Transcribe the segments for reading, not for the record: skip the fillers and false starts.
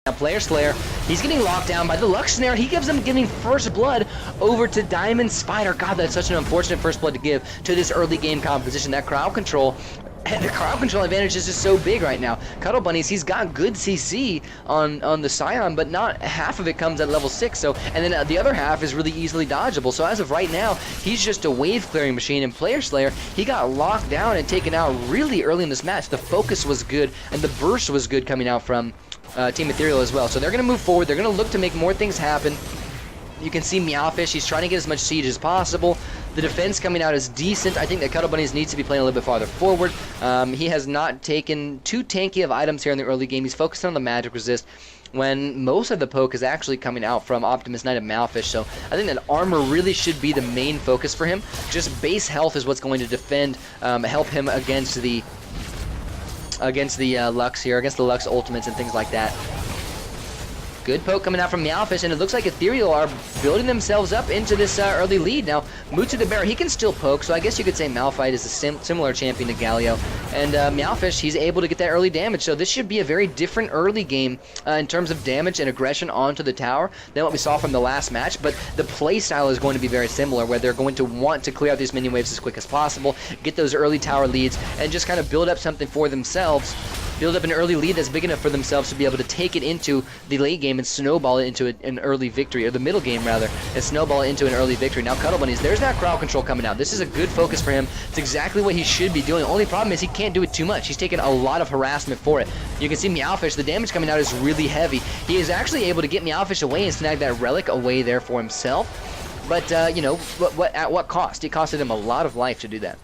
Now Player Slayer, he's getting locked down by the Lux Snare. He gives him getting first blood over to Diamond Spider. God, that's such an unfortunate first blood to give to this early game composition. That crowd control, and the crowd control advantage is just so big right now. Cuddle Bunnies, he's got good CC on the Scion, but not half of it comes at level 6. So, and then the other half is really easily dodgeable. So as of right now, he's just a wave clearing machine. And Player Slayer, he got locked down and taken out really early in this match. The focus was good, and the burst was good coming out from Team Ethereal as well. So they're going to move forward. They're going to look to make more things happen. You can see Meowfish. He's trying to get as much siege as possible. The defense coming out is decent. I think that Cuddle Bunnies needs to be playing a little bit farther forward. He has not taken too tanky of items here in the early game. He's focused on the magic resist when most of the poke is actually coming out from Optimus Knight and Meowfish. So I think that armor really should be the main focus for him. Just base health is what's going to defend, help him against the Lux here, against the Lux ultimates and things like that. Good poke coming out from Meowfish, and it looks like Ethereal are building themselves up into this early lead. Now, Mutsu the Bear, he can still poke, so I guess you could say Malphite is a similar champion to Galio. And Meowfish, he's able to get that early damage, so this should be a very different early game in terms of damage and aggression onto the tower than what we saw from the last match, but the play style is going to be very similar, where they're going to want to clear out these minion waves as quick as possible, get those early tower leads, and just kind of build up something for themselves. Build up an early lead that's big enough for themselves to be able to take it into the late game and snowball it into an early victory, or the middle game rather, and snowball it into an early victory. Now Cuddle Bunnies, there's that crowd control coming out. This is a good focus for him. It's exactly what he should be doing. Only problem is he can't do it too much. He's taking a lot of harassment for it. You can see Meowfish, the damage coming out is really heavy. He is actually able to get Meowfish away and snag that relic away there for himself. But, you know, at what cost? It costed him a lot of life to do that.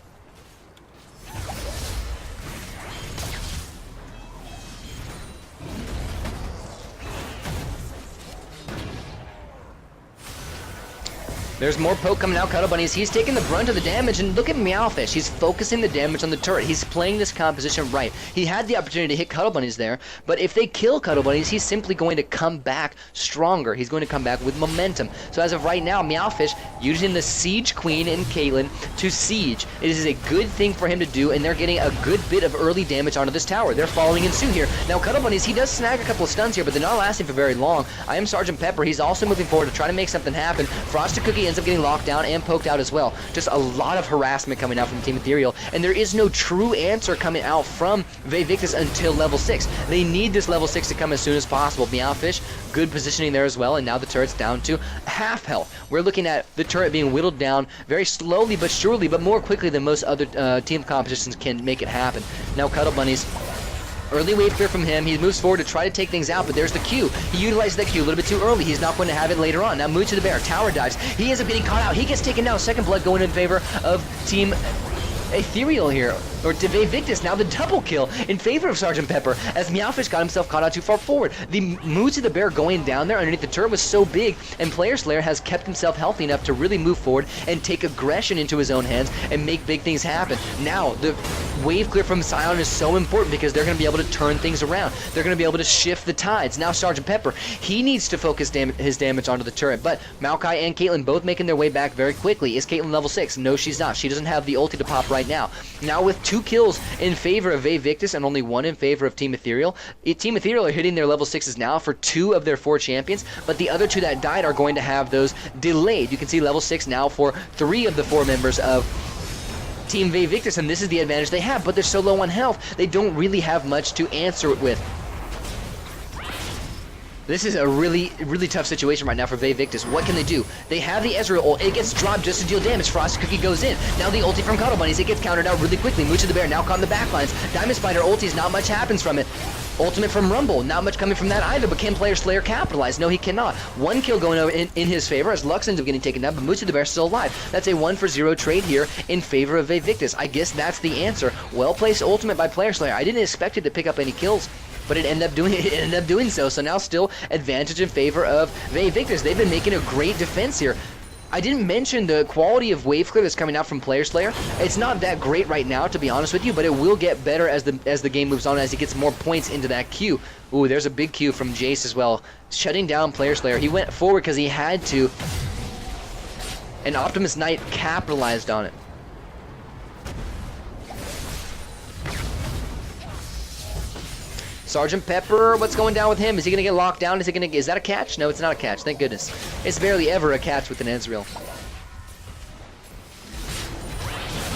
There's more poke coming out, Cuddle Bunnies. He's taking the brunt of the damage, and look at Meowfish. He's focusing the damage on the turret. He's playing this composition right. He had the opportunity to hit Cuddle Bunnies there, but if they kill Cuddle Bunnies, he's simply going to come back stronger. He's going to come back with momentum. So as of right now, Meowfish using the Siege Queen and Caitlyn to siege. It is a good thing for him to do, and they're getting a good bit of early damage onto this tower. They're following in suit here. Now Cuddle Bunnies, he does snag a couple of stuns here, but they're not lasting for very long. I am Sergeant Pepper. He's also moving forward to try to make something happen. Frosted Cookie ends up getting locked down and poked out as well. Just a lot of harassment coming out from Team Ethereal, and there is no true answer coming out from Vae Victus until level 6. They need this level 6 to come as soon as possible. Meowfish, good positioning there as well, and now the turret's down to half health. We're looking at the turret being whittled down very slowly but surely, but more quickly than most other team compositions can make it happen. Now Cuddle Bunnies, early wave clear from him. He moves forward to try to take things out, but there's the Q. He utilizes that Q a little bit too early. He's not going to have it later on. Now Mutsu the Bear, tower dives. He ends up getting caught out. He gets taken down. Second blood going in favor of Team Ethereal here, or to Vae Victus. Now the double kill in favor of Sergeant Pepper, as Meowfish got himself caught out too far forward. The Mutsu the Bear going down there underneath the turret was so big, and Player Slayer has kept himself healthy enough to really move forward and take aggression into his own hands and make big things happen. Now the wave clear from Scion is so important because they're going to be able to turn things around. They're going to be able to shift the tides. Now Sergeant Pepper, he needs to focus his damage onto the turret, but Maokai and Caitlyn both making their way back very quickly. Is Caitlyn level 6? No, she's not. She doesn't have the ulti to pop right now. Now with 2 kills in favor of Vae Victus and only 1 in favor of Team Ethereal, Team Ethereal are hitting their level 6s now for 2 of their 4 champions, but the other 2 that died are going to have those delayed. You can see level 6 now for 3 of the 4 members of Team Vae Victus, and this is the advantage they have, but they're so low on health, they don't really have much to answer it with. This is a really tough situation right now for Vae Victus. What can they do? They have the Etrl ult. It gets dropped just to deal damage. Frosted Cookie goes in. Now the ulti from Cuddle Bunnies. It gets countered out really quickly. Mutsu the Bear now caught in the backlines. Diamond Spider ultis, not much happens from it. Ultimate from Rumble, not much coming from that either, but can Player Slayer capitalize? No, he cannot. 1 kill going over in his favor as Lux ends up getting taken down, but Mutsu the Bear still alive. That's a 1-for-0 trade here in favor of Vae Victus. I guess that's the answer. Well-placed ultimate by Player Slayer. I didn't expect it to pick up any kills, but it ended up doing so. So now still advantage in favor of Vae Victus. They've been making a great defense here. I didn't mention the quality of wave clear that's coming out from Player Slayer. It's not that great right now, to be honest with you, but it will get better as the game moves on, as he gets more points into that queue. Ooh, there's a big queue from Jace as well, shutting down Player Slayer. He went forward because he had to, and Optimus Knight capitalized on it. Sergeant Pepper, what's going down with him? Is he gonna get locked down? Is that a catch? No, it's not a catch, thank goodness. It's barely ever a catch with an Etrl.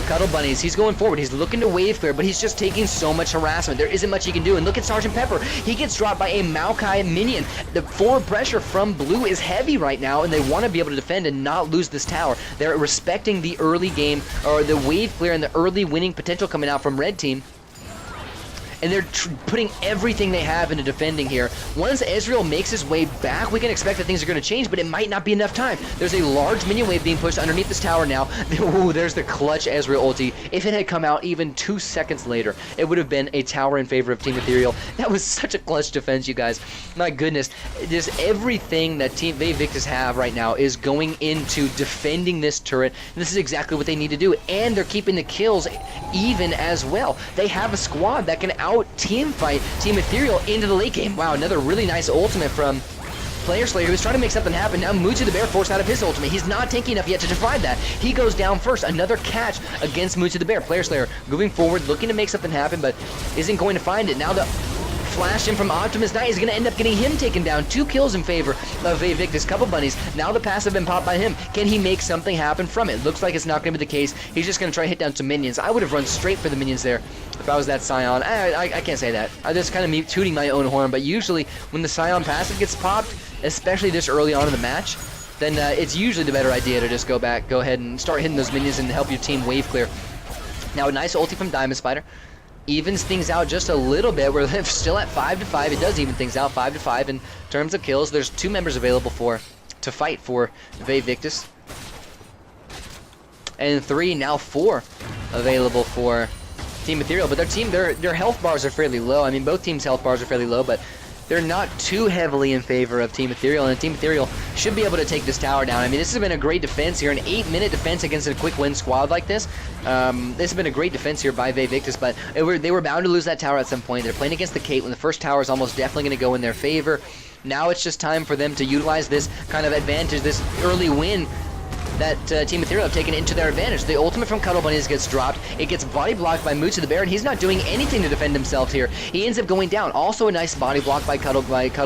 Cuddle Bunnies, he's going forward, he's looking to wave clear, but he's just taking so much harassment. There isn't much he can do, and look at Sergeant Pepper. He gets dropped by a Maokai minion. The forward pressure from blue is heavy right now, and they want to be able to defend and not lose this tower. They're respecting the early game, or the wave clear and the early winning potential coming out from red team. And they're putting everything they have into defending here. Once Etrl makes his way back, we can expect that things are going to change, but it might not be enough time. There's a large minion wave being pushed underneath this tower now. Ooh, there's the clutch Etrl ulti. If it had come out even 2 seconds later, it would have been a tower in favor of Team Ethereal. That was such a clutch defense, you guys. My goodness. Just everything that Team Vae Victus have right now is going into defending this turret. And this is exactly what they need to do. And they're keeping the kills even as well. They have a squad that can team fight Team Ethereal into the late game. Wow, another really nice ultimate from Player Slayer, who was trying to make something happen. Now Mutu the Bear forced out of his ultimate. He's not tanky enough yet to divide that. He goes down first. Another catch against Mutu the Bear. Player Slayer moving forward, looking to make something happen, but isn't going to find it. Now the flash in from Optimus Knight is going to end up getting him taken down. 2 kills in favor of Vae Victus. Couple bunnies. Now the passive been popped by him. Can he make something happen from it? Looks like it's not going to be the case. He's just going to try to hit down some minions. I would have run straight for the minions there if I was that Scion. I can't say that. I just kind of me tooting my own horn, but usually when the Scion passive gets popped, especially this early on in the match, then it's usually the better idea to just go ahead and start hitting those minions and help your team wave clear. Now a nice ulti from Diamond Spider. Evens things out just a little bit. We're still at 5-5. It does even things out 5-5 in terms of kills. There's 2 members available to fight for Vae Victus, and 3, now 4 available for Team Ethereal. But their health bars are fairly low. I mean, both teams' health bars are fairly low, but they're not too heavily in favor of Team Ethereal, and Team Ethereal should be able to take this tower down. I mean, this has been a great defense here, an 8-minute defense against a quick win squad like this. This has been a great defense here by Vae Victus, but they were bound to lose that tower at some point. They're playing against the Kate when the first tower is almost definitely going to go in their favor. Now it's just time for them to utilize this kind of advantage, this early win that Team Ethereal have taken into their advantage. The ultimate from Cuddle Bunnies gets dropped. It gets body blocked by Mutu the Bear, and he's not doing anything to defend himself here. He ends up going down. Also a nice body block by Cuddle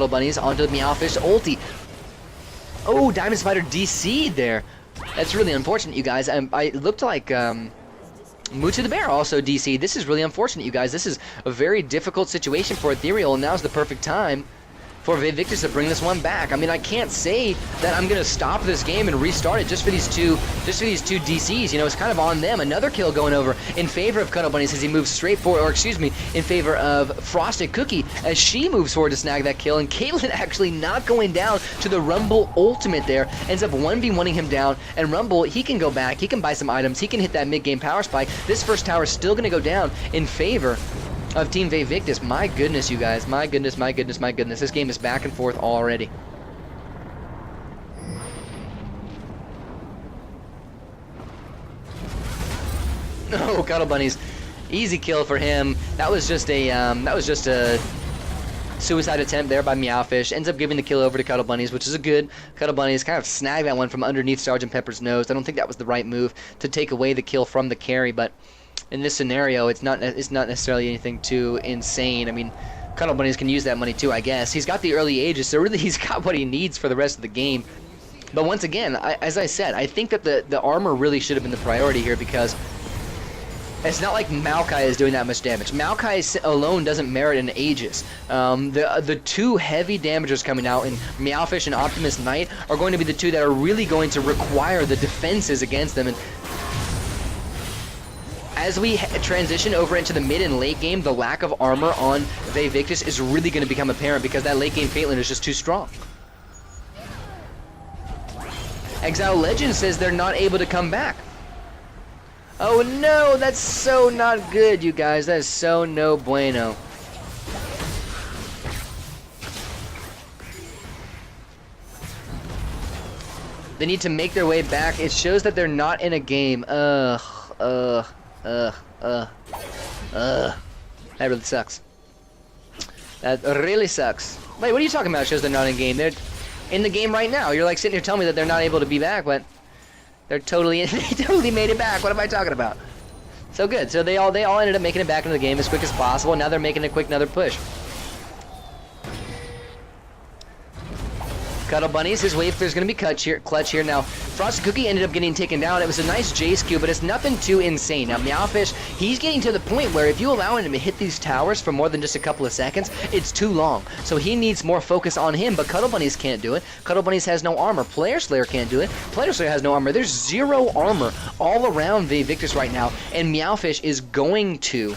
Bunnies onto the Meowfish ulti. Oh, Diamond Spider DC'd there. That's really unfortunate, you guys. It looked like Mutu the Bear also DC'd. This is really unfortunate, you guys. This is a very difficult situation for Ethereal, and now's the perfect time for Vae Victus to bring this one back. I mean, I can't say that I'm gonna stop this game and restart it just for these two DCs. You know, it's kind of on them. Another kill going over in favor of Cuddle Bunnies as he moves straight forward, or excuse me, in favor of Frosted Cookie as she moves forward to snag that kill. And Caitlyn actually not going down to the Rumble ultimate there, ends up 1v1ing him down. And Rumble, he can go back, he can buy some items, he can hit that mid-game power spike. This first tower is still gonna go down in favor of Team Vae Victus. My goodness, you guys. My goodness, my goodness, my goodness. This game is back and forth already. No, Cuddle Bunnies. Easy kill for him. That was just a suicide attempt there by Meowfish. Ends up giving the kill over to Cuddle Bunnies, which is a good. Cuddle Bunnies kind of snagged that one from underneath Sergeant Pepper's nose. I don't think that was the right move to take away the kill from the carry, but in this scenario, it's not necessarily anything too insane. I mean, Cuddle Bunnies can use that money too, I guess. He's got the early ages, so really he's got what he needs for the rest of the game. But once again, as I said, I think that the armor really should have been the priority here, because it's not like Maokai is doing that much damage. Maokai alone doesn't merit an Aegis. The 2 heavy damagers coming out in Meowfish and Optimus Knight are going to be the 2 that are really going to require the defenses against them. And as we transition over into the mid and late game, the lack of armor on Vae Victus is really going to become apparent, because that late game Caitlyn is just too strong. Exile Legend says they're not able to come back. Oh no, that's so not good, you guys. That is so no bueno. They need to make their way back. It shows that they're not in a game. That really sucks. That really sucks. Wait, what are you talking about? It shows they're not in game. They're in the game right now. You're like sitting here telling me that they're not able to be back, but they're totally in. They totally made it back. What am I talking about? So good. So they all ended up making it back into the game as quick as possible. Now they're making a quick another push. Cuddle Bunnies, his wave clear is going to be clutch here. Now, Frosted Cookie ended up getting taken down. It was a nice Jace Q, but it's nothing too insane. Now, Meowfish, he's getting to the point where if you allow him to hit these towers for more than just a couple of seconds, it's too long. So he needs more focus on him, but Cuddle Bunnies can't do it. Cuddle Bunnies has no armor. Player Slayer can't do it. Player Slayer has no armor. There's 0 armor all around Vae Victus right now, and Meowfish is going to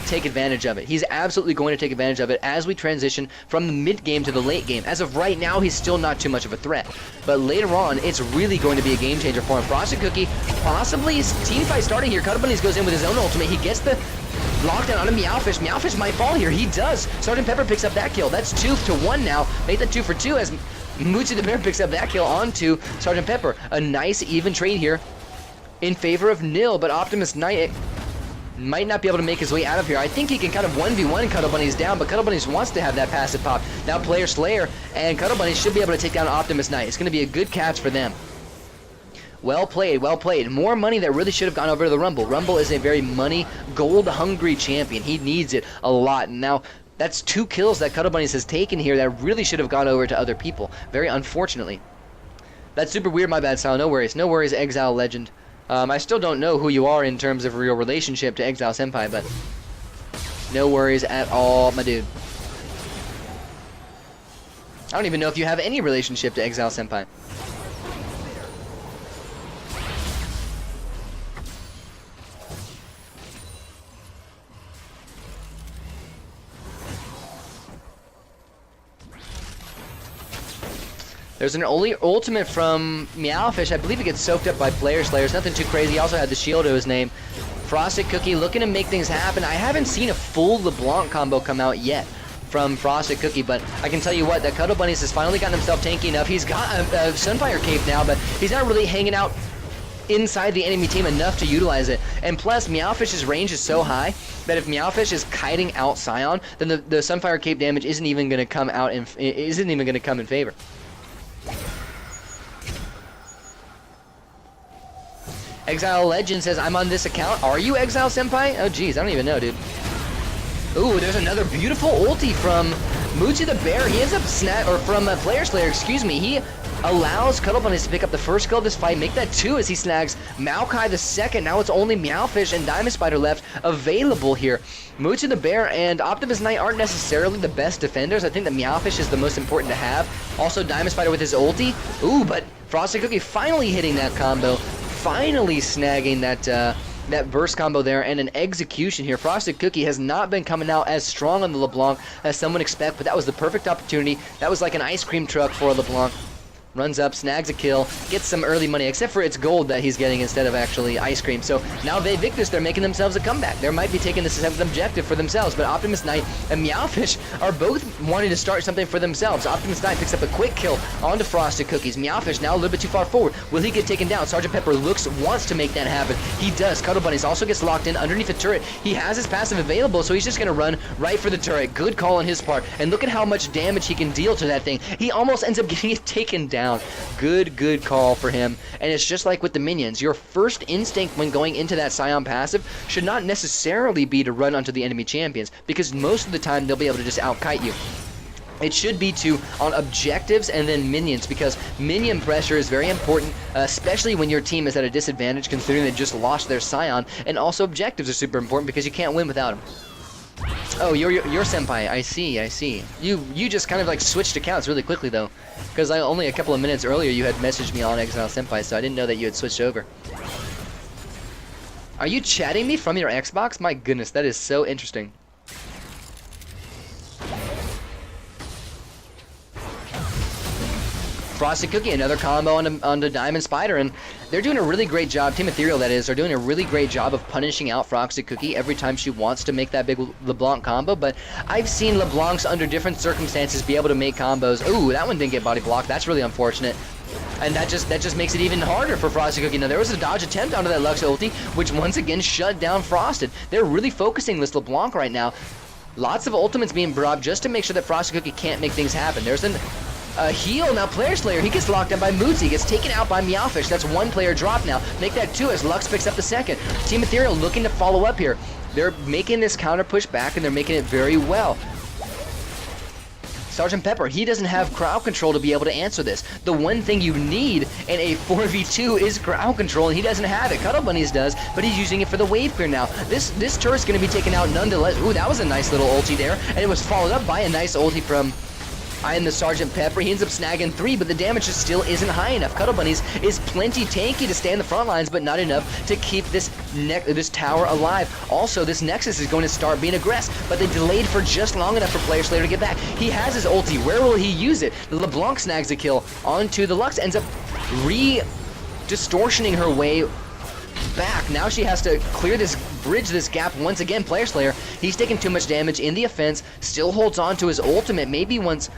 take advantage of it. He's absolutely going to take advantage of it as we transition from the mid game to the late game. As of right now, he's still not too much of a threat, but later on, it's really going to be a game changer for him. Frosted Cookie, possibly his team fight starting here. Cuddle Bunnies goes in with his own ultimate. He gets the lockdown on a Meowfish. Meowfish might fall here. He does. Sgt. Pepper picks up that kill. That's 2-1 now. Make that 2 for 2 as Mootsie the Bear picks up that kill onto Sgt. Pepper. A nice even trade here in favor of Nil, but Optimus Knight might not be able to make his way out of here. I think he can kind of 1v1 Cuddle Bunnies down, but Cuddle Bunnies wants to have that passive pop. Now Player Slayer and Cuddle Bunnies should be able to take down Optimus Knight. It's going to be a good catch for them. Well played, well played. More money that really should have gone over to the Rumble. Rumble is a very money, gold-hungry champion. He needs it a lot. Now, that's 2 kills that Cuddle Bunnies has taken here that really should have gone over to other people. Very unfortunately. That's super weird, my bad, Sal. No worries. No worries, Exile Legend. I still don't know who you are in terms of real relationship to Exile Senpai, but no worries at all, my dude. I don't even know if you have any relationship to Exile Senpai. There's an ultimate from Meowfish. I believe it gets soaked up by Player Slayer. It's nothing too crazy. He also had the shield to his name. Frosted Cookie looking to make things happen. I haven't seen a full LeBlanc combo come out yet from Frosted Cookie, but I can tell you what, that Cuddle Bunnies has finally gotten himself tanky enough. He's got a Sunfire Cape now, but he's not really hanging out inside the enemy team enough to utilize it. And plus, Meowfish's range is so high that if Meowfish is kiting out Scion, then the Sunfire Cape damage isn't even going to come out in favor. Exile Legend says, I'm on this account. Are you Exile Senpai? Oh, geez, I don't even know, dude. Ooh, there's another beautiful ulti from Mootsie the Bear. He ends up from Player Slayer, excuse me. He allows Cuddle Bunnies to pick up the first kill of this fight, make that 2 as he snags Maokai the second. Now it's only Meowfish and Diamond Spider left available here. Mootsie the Bear and Optimus Knight aren't necessarily the best defenders. I think that Meowfish is the most important to have. Also, Diamond Spider with his ulti. Ooh, but Frosted Cookie finally hitting that combo. Finally snagging that burst combo there, and an execution here. Frosted Cookie has not been coming out as strong on the LeBlanc as some would expect, but that was the perfect opportunity. That was like an ice cream truck for LeBlanc. Runs up, snags a kill, gets some early money, except for it's gold that he's getting instead of actually ice cream. So now Vae Victus, they're making themselves a comeback. They might be taking this as an objective for themselves, but Optimus Knight and Meowfish are both wanting to start something for themselves. Optimus Knight picks up a quick kill onto Frosted Cookies. Meowfish now a little bit too far forward. Will he get taken down? Sgt. Pepper wants to make that happen. He does. Cuddle Bunnies also gets locked in underneath the turret. He has his passive available, so he's just going to run right for the turret. Good call on his part. And look at how much damage he can deal to that thing. He almost ends up getting it taken down. Good call for him. And it's just like with the minions. Your first instinct when going into that Scion passive should not necessarily be to run onto the enemy champions, because most of the time they'll be able to just out-kite you. It should be on objectives and then minions, because minion pressure is very important, especially when your team is at a disadvantage considering they just lost their Scion, and also objectives are super important because you can't win without them. Oh, you're Senpai. I see. You just kind of like switched accounts really quickly though, because only a couple of minutes earlier you had messaged me on Exile Senpai, so I didn't know that you had switched over. Are you chatting me from your Xbox? My goodness, that is so interesting. Frosted Cookie, another combo on the Diamond Spider, and they're doing a really great job, Team Ethereal that is, are doing a really great job of punishing out Frosted Cookie every time she wants to make that big LeBlanc combo, but I've seen LeBlancs under different circumstances be able to make combos. Ooh, that one didn't get body blocked, that's really unfortunate. And that just makes it even harder for Frosted Cookie. Now, there was a dodge attempt onto that Lux ulti, which once again shut down Frosted. They're really focusing this LeBlanc right now. Lots of ultimates being brought just to make sure that Frosted Cookie can't make things happen. There's a heal. Now Player Slayer, he gets locked down by Mootsie, gets taken out by Meowfish. That's one player drop now. Make that 2 as Lux picks up the second. Team Ethereal looking to follow up here. They're making this counter push back, and they're making it very well. Sergeant Pepper, he doesn't have crowd control to be able to answer this. The one thing you need in a 4v2 is crowd control, and he doesn't have it. Cuddle Bunnies does, but he's using it for the wave clear now. This turret's going to be taken out nonetheless. Ooh, that was a nice little ulti there, and it was followed up by a nice ulti from I am the Sergeant Pepper. He ends up snagging 3, but the damage just still isn't high enough. Cuddle Bunnies is plenty tanky to stay in the front lines, but not enough to keep this tower alive. Also, this Nexus is going to start being aggressive, but they delayed for just long enough for Player Slayer to get back. He has his ulti. Where will he use it? LeBlanc snags a kill onto the Lux, ends up distortioning her way back. Now she has to bridge this gap once again. Player Slayer, he's taking too much damage in the offense, still holds on to his ultimate. Maybe once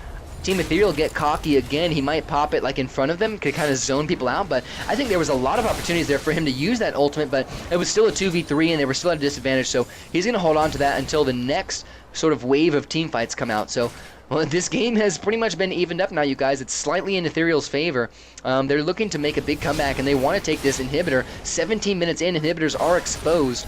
Team Ethereal get cocky again, he might pop it like in front of them, could kind of zone people out, but I think there was a lot of opportunities there for him to use that ultimate, but it was still a 2v3 and they were still at a disadvantage, so he's going to hold on to that until the next sort of wave of team fights come out. So well, this game has pretty much been evened up now, you guys. It's slightly in Ethereal's favor. They're looking to make a big comeback, and they want to take this inhibitor. 17 minutes in, inhibitors are exposed.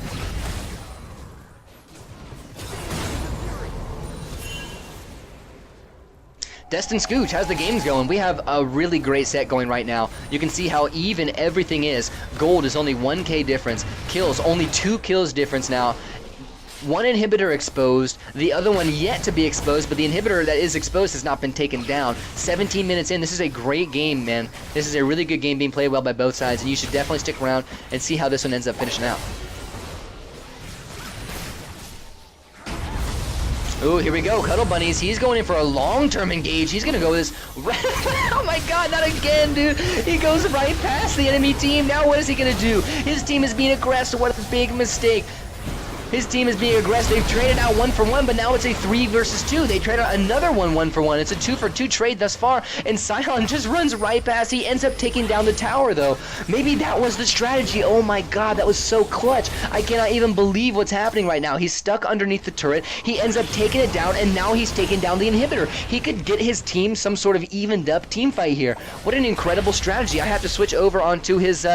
Destin Scooch, how's the games going? We have a really great set going right now. You can see how even everything is. Gold is only 1k difference. Kills, only 2 kills difference now. One inhibitor exposed, the other one yet to be exposed, but the inhibitor that is exposed has not been taken down. 17 minutes in, this is a great game, man. This is a really good game being played well by both sides, and you should definitely stick around and see how this one ends up finishing out. Ooh, here we go, Cuddle Bunnies. He's going in for a long-term engage. He's gonna go with this. Oh my god, not again, dude. He goes right past the enemy team. Now what is he gonna do? His team is being aggressive. What a big mistake. His team is being aggressive. They've traded out 1 for 1, but now it's a 3 versus 2. They trade out another 1 for 1. It's a 2 for 2 trade thus far, and Scion just runs right past. He ends up taking down the tower, though. Maybe that was the strategy. Oh my god, that was so clutch. I cannot even believe what's happening right now. He's stuck underneath the turret. He ends up taking it down, and now he's taking down the inhibitor. He could get his team some sort of evened up team fight here. What an incredible strategy. I have to switch over onto his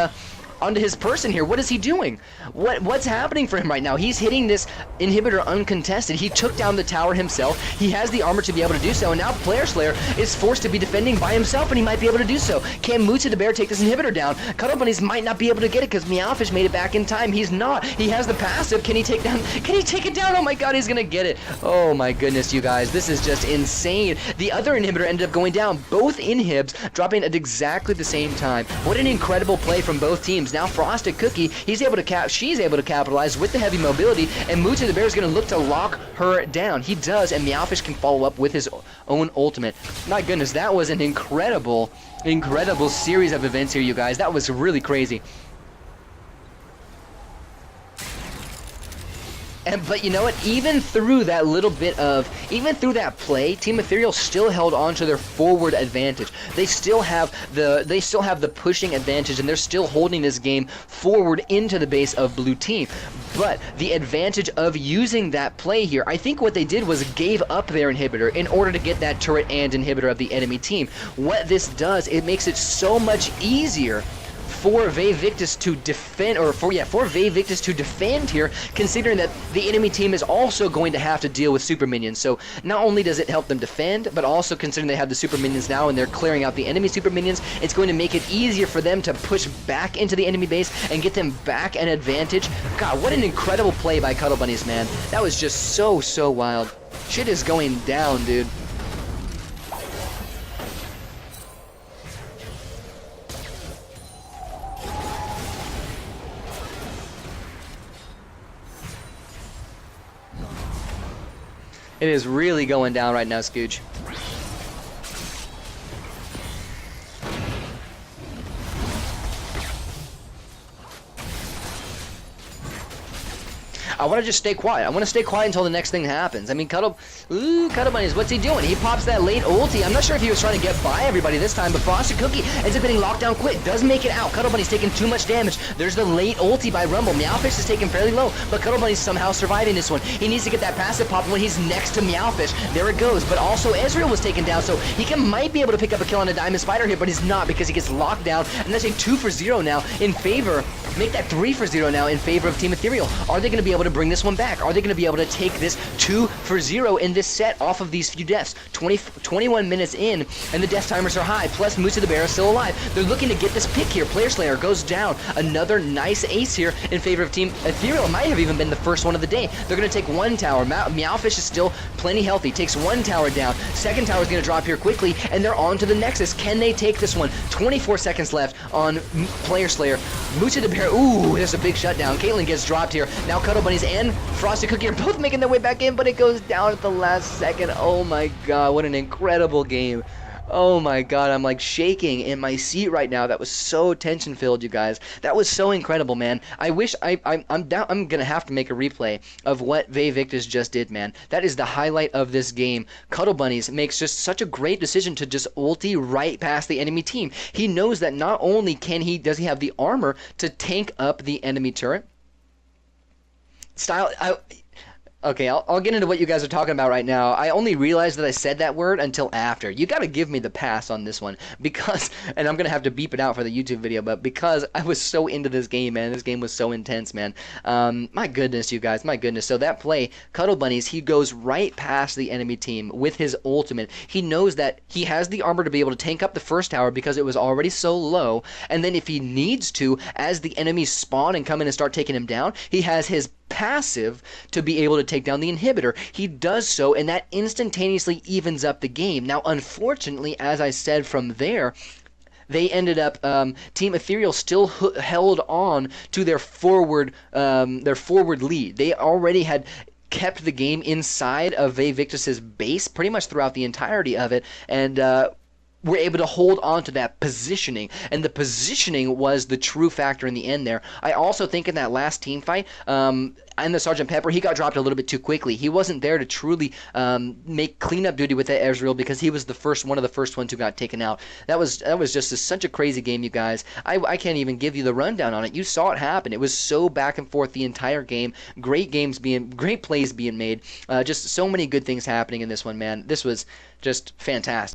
person here. What is he doing? What's happening for him right now? He's hitting this inhibitor uncontested. He took down the tower himself. He has the armor to be able to do so, and now Player Slayer is forced to be defending by himself, and he might be able to do so. Can Muta the Bear take this inhibitor down? Cuddle Bunnies might not be able to get it because Meowfish made it back in time. He's not. He has the passive. Can he take it down? Oh my god, he's gonna get it. Oh my goodness, you guys. This is just insane. The other inhibitor ended up going down. Both inhibs dropping at exactly the same time. What an incredible play from both teams. Now Frosted Cookie, she's able to capitalize with the heavy mobility, and Muta the Bear is going to look to lock her down. He does, and Meowfish can follow up with his own ultimate. My goodness, that was an incredible series of events here, you guys. That was really crazy. But you know what? Even through that play, Team Ethereal still held on to their forward advantage. They still have the pushing advantage, and they're still holding this game forward into the base of blue team. But the advantage of using that play here, I think what they did was gave up their inhibitor in order to get that turret and inhibitor of the enemy team. What this does, it makes it so much easier for Vae Victus to defend, for Vae Victus to defend here, considering that the enemy team is also going to have to deal with super minions. So not only does it help them defend, but also considering they have the super minions now and they're clearing out the enemy super minions, it's going to make it easier for them to push back into the enemy base and get them back an advantage. God, what an incredible play by Cuddle Bunnies, man. That was just so wild. Shit is going down, dude. It is really going down right now, Scooch. I want to just stay quiet. I want to stay quiet until the next thing happens. I mean, Cuddle Bunnies, what's he doing? He pops that late ulti. I'm not sure if he was trying to get by everybody this time, but Frosted Cookie ends up getting locked down quick. Does make it out. Cuddle Bunny's taking too much damage. There's the late ulti by Rumble. Meowfish is taken fairly low, but Cuddle Bunny's somehow surviving this one. He needs to get that passive pop when he's next to Meowfish. There it goes. But also Etrl was taken down, so he might be able to pick up a kill on a Diamond Spider here, but he's not because he gets locked down. And that's a 2 for 0 now in favor. Make that 3 for 0 now in favor of Team Ethereal. Are they going to be able able to bring this one back? Are they going to be able to take this 2-0 in this set off of these few deaths? 21 minutes in, and the death timers are high, plus Musa the Bear is still alive. They're looking to get this pick here. Player Slayer goes down. Another nice ace here in favor of Team Ethereal. Might have even been the first one of the day. They're going to take one tower. Meowfish is still plenty healthy. Takes one tower down. Second tower is going to drop here quickly, and they're on to the Nexus. Can they take this one? 24 seconds left on Player Slayer. Musa the Bear, ooh, there's a big shutdown. Caitlyn gets dropped here. Now Cuddle Bunnies and Frosty Cookie are both making their way back in, but it goes down at the last second. Oh my god, what an incredible game. Oh my god, I'm like shaking in my seat right now. That was so tension filled, you guys. That was so incredible, man. I wish I'm gonna have to make a replay of what Vae Victus just did, man. That is the highlight of this game. Cuddle Bunnies makes just such a great decision to just ulti right past the enemy team. He knows that not only does he have the armor to tank up the enemy turret. Okay, I'll get into what you guys are talking about right now. I only realized that I said that word until after. You got to give me the pass on this one because, and I'm going to have to beep it out for the YouTube video, but because I was so into this game, man. This game was so intense, man. My goodness, you guys, my goodness. So that play, Cuddle Bunnies, he goes right past the enemy team with his ultimate. He knows that he has the armor to be able to tank up the first tower because it was already so low, and then if he needs to, as the enemies spawn and come in and start taking him down, he has his passive to be able to take down the inhibitor. He does so, and that instantaneously evens up the game. Now, unfortunately, as I said from there, they ended up, Team Ethereal still held on to their forward lead. They already had kept the game inside of Vae Victus's base pretty much throughout the entirety of it, and were able to hold on to that positioning, and the positioning was the true factor in the end there. I also think in that last team fight, and the Sergeant Pepper, he got dropped a little bit too quickly. He wasn't there to truly make cleanup duty with that Etrl because he was one of the first ones who got taken out. That was just such a crazy game, you guys. I can't even give you the rundown on it. You saw it happen. It was so back and forth the entire game. Great plays being made. Just so many good things happening in this one, man. This was just fantastic.